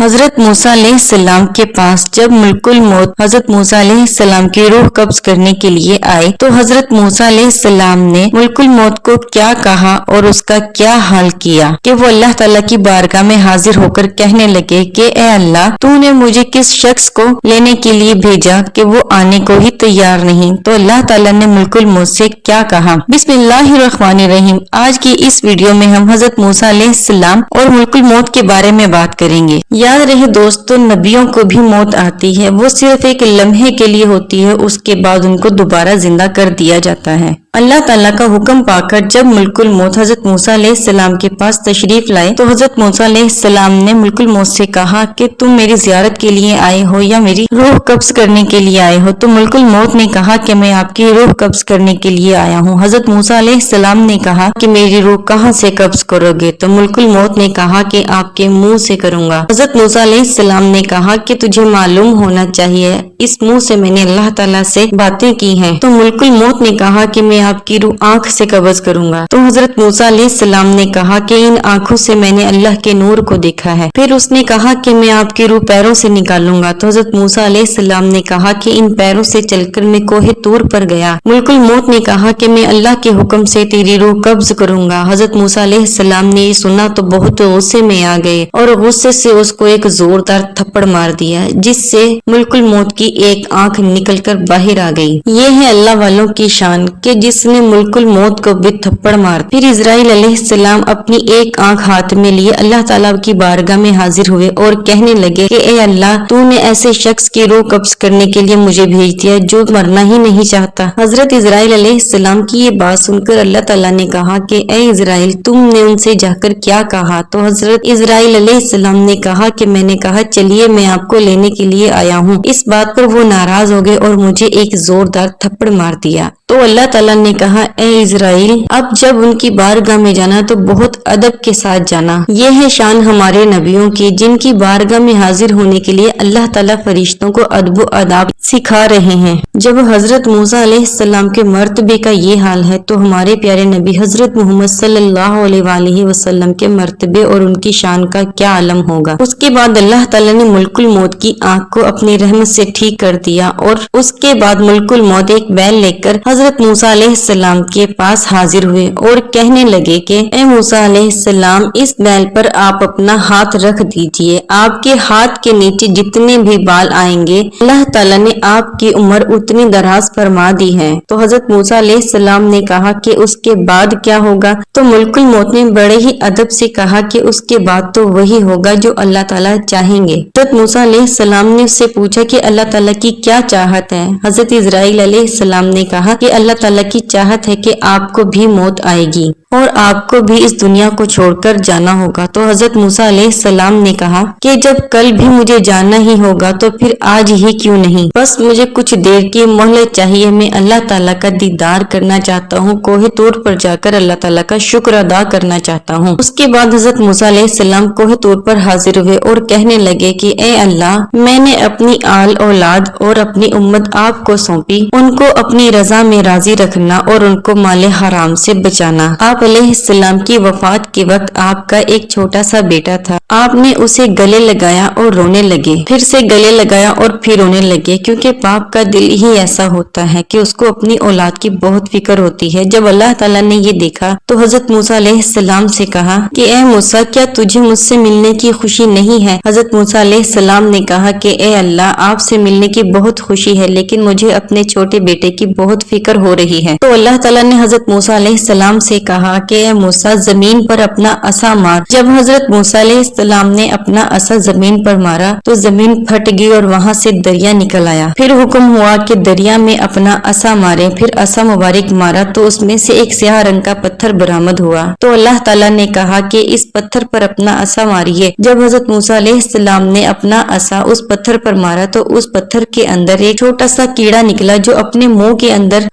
حضرت موسیٰ علیہ السلام کے پاس جب ملک الموت حضرت موسیٰ علیہ السلام کی روح قبض کرنے کے لیے آئے تو حضرت موسیٰ علیہ السلام نے ملک الموت کو کیا کہا اور اس کا کیا حال کیا کہ وہ اللہ تعالیٰ کی بارگاہ میں حاضر ہو کر کہنے لگے کہ اے اللہ تو نے مجھے کس شخص کو لینے کے لیے بھیجا کہ وہ آنے کو ہی تیار نہیں۔ تو اللہ تعالیٰ نے ملک الموت سے کیا کہا؟ بسم اللہ الرحمن الرحیم۔ آج کی اس ویڈیو میں ہم حضرت موسیٰ علیہ السلام اور ملک الموت کے بارے میں بات کریں گے۔ یاد رہے دوستو، نبیوں کو بھی موت آتی ہے، وہ صرف ایک لمحے کے لیے ہوتی ہے، اس کے بعد ان کو دوبارہ زندہ کر دیا جاتا ہے۔ اللہ تعالیٰ کا حکم پا کر جب ملک الموت حضرت موسیٰ علیہ السلام کے پاس تشریف لائے تو حضرت موسیٰ علیہ السلام نے ملک الموت سے کہا کہ تم میری زیارت کے لیے آئے ہو یا میری روح قبض کرنے کے لیے آئے ہو؟ تو ملک الموت نے کہا کہ میں آپ کی روح قبض کرنے کے لیے آیا ہوں۔ حضرت موسیٰ علیہ السلام نے کہا کہ میری روح کہاں سے قبض کرو گے؟ تو ملک الموت نے کہا کہ آپ کے منہ سے کروں گا۔ حضرت موسیٰ علیہ السلام نے کہا کہ تجھے معلوم ہونا چاہیے اس منہ سے میں نے اللہ تعالیٰ سے باتیں کی ہیں۔ تو ملک الموت نے کہا کہ میں آپ کی روح آنکھ سے قبض کروں گا۔ تو حضرت موسیٰ علیہ السلام نے کہا کہ ان آنکھوں سے میں نے اللہ کے نور کو دیکھا ہے۔ پھر اس نے کہا کہ میں آپ کی روح پیروں سے نکالوں گا۔ تو حضرت موسیٰ علیہ السلام نے کہا کہ ان پیروں سے چل کر میں کوہ طور پر گیا۔ ملک الموت نے کہا کہ میں اللہ کے حکم سے تیری روح قبض کروں گا۔ حضرت موسیٰ علیہ السلام نے یہ سنا تو بہت غصے میں آ گئے اور غصے سے اس کو ایک زوردار تھپڑ مار دیا جس سے ملک الموت کی ایک آنکھ نکل کر باہر آ گئی۔ یہ ہے اللہ والوں کی شان کہ جس نے ملک الموت کو بھی تھپڑ مار۔ پھر اسرائیل علیہ السلام اپنی ایک آنکھ ہاتھ میں لیے اللہ تعالیٰ کی بارگاہ میں حاضر ہوئے اور کہنے لگے کہ اے اللہ تو نے ایسے شخص کی روح قبض کرنے کے لیے مجھے بھیج دیا جو مرنا ہی نہیں چاہتا۔ حضرت اسرائیل علیہ السلام کی یہ بات سن کر اللہ تعالیٰ نے کہا کہ اے اسرائیل تم نے ان سے جا کر کیا کہا؟ تو حضرت اسرائیل علیہ السلام نے کہا کہ میں نے کہا چلیے میں آپ کو لینے کے لیے آیا ہوں۔ اس بات پر وہ ناراض ہو گئے اور مجھے ایک زوردار تھپڑ مار دیا۔ تو اللہ تعالیٰ نے کہا اے اسرائیل اب جب ان کی بارگاہ میں جانا تو بہت ادب کے ساتھ جانا۔ یہ ہے شان ہمارے نبیوں کی جن کی بارگاہ میں حاضر ہونے کے لیے اللہ تعالیٰ فرشتوں کو ادب و آداب سکھا رہے ہیں۔ جب حضرت موسیٰ علیہ السلام کے مرتبے کا یہ حال ہے تو ہمارے پیارے نبی حضرت محمد صلی اللہ علیہ وآلہ وسلم کے مرتبے اور ان کی شان کا کیا عالم ہوگا۔ اس کے بعد اللہ تعالیٰ نے ملک الموت کی آنکھ کو اپنی رحمت سے ٹھیک کر دیا اور اس کے بعد ملک الموت ایک بیل لے کر حضرت موسیٰ علیہ السلام کے پاس حاضر ہوئے اور کہنے لگے کہ اے موسیٰ علیہ السلام اس بیل پر آپ اپنا ہاتھ رکھ دیجئے، آپ کے ہاتھ کے نیچے جتنے بھی بال آئیں گے اللہ تعالیٰ نے آپ کی عمر اتنی دراز فرما دی ہے۔ تو حضرت موسیٰ علیہ السلام نے کہا کہ اس کے بعد کیا ہوگا؟ تو ملک الموت نے بڑے ہی ادب سے کہا کہ اس کے بعد تو وہی ہوگا جو اللہ تعالیٰ چاہیں گے۔ حضرت موسیٰ علیہ السلام نے اس سے پوچھا کہ اللہ تعالیٰ کی کیا چاہت ہے؟ حضرت اسرائیل علیہ السلام نے کہا کہ اللہ تعالیٰ کی چاہت ہے کہ آپ کو بھی موت آئے گی اور آپ کو بھی اس دنیا کو چھوڑ کر جانا ہوگا۔ تو حضرت موسیٰ علیہ السلام نے کہا کہ جب کل بھی مجھے جانا ہی ہوگا تو پھر آج ہی کیوں نہیں؟ بس مجھے کچھ دیر کی مہلت چاہیے، میں اللہ تعالیٰ کا دیدار کرنا چاہتا ہوں، کوہ طور پر جا کر اللہ تعالیٰ کا شکر ادا کرنا چاہتا ہوں۔ اس کے بعد حضرت موسیٰ علیہ السلام کوہ طور پر حاضر ہوئے اور کہنے لگے کہ اے اللہ میں نے اپنی آل اولاد اور اپنی امت آپ کو سونپی، ان کو اپنی رضا میں راضی رکھنا اور ان کو مال حرام سے بچانا۔ آپ علیہ السلام کی وفات کے وقت آپ کا ایک چھوٹا سا بیٹا تھا، آپ نے اسے گلے لگایا اور رونے لگے، پھر سے گلے لگایا اور پھر رونے لگے، کیونکہ باپ کا دل ہی ایسا ہوتا ہے کہ اس کو اپنی اولاد کی بہت فکر ہوتی ہے۔ جب اللہ تعالیٰ نے یہ دیکھا تو حضرت موسیٰ علیہ السلام سے کہا کہ اے موسیٰ کیا تجھے مجھ سے ملنے کی خوشی نہیں ہے؟ حضرت موسیٰ علیہ السلام نے کہا کہ اے اللہ آپ سے ملنے کی بہت خوشی ہے لیکن مجھے اپنے چھوٹے بیٹے کی بہت فکر ہو رہی ہے۔ تو اللہ تعالیٰ نے حضرت موسیٰ علیہ السلام سے کہا کہ اے موسیٰ زمین پر اپنا عصا مار۔ جب حضرت موسیٰ علیہ السلام نے اپنا عصا زمین پر مارا تو زمین پھٹ گئی اور وہاں سے دریا نکل آیا۔ پھر حکم ہوا کہ دریا میں اپنا عصا مارے، پھر عصا مبارک مارا تو اس میں سے ایک سیاہ رنگ کا پتھر برآمد ہوا۔ تو اللہ تعالیٰ نے کہا کہ اس پتھر پر اپنا عصا ماریے۔ جب حضرت موسیٰ علیہ السلام نے اپنا عصا اس پتھر پر مارا تو اس پتھر کے اندر ایک چھوٹا سا کیڑا نکلا جو اپنے منہ کے اندر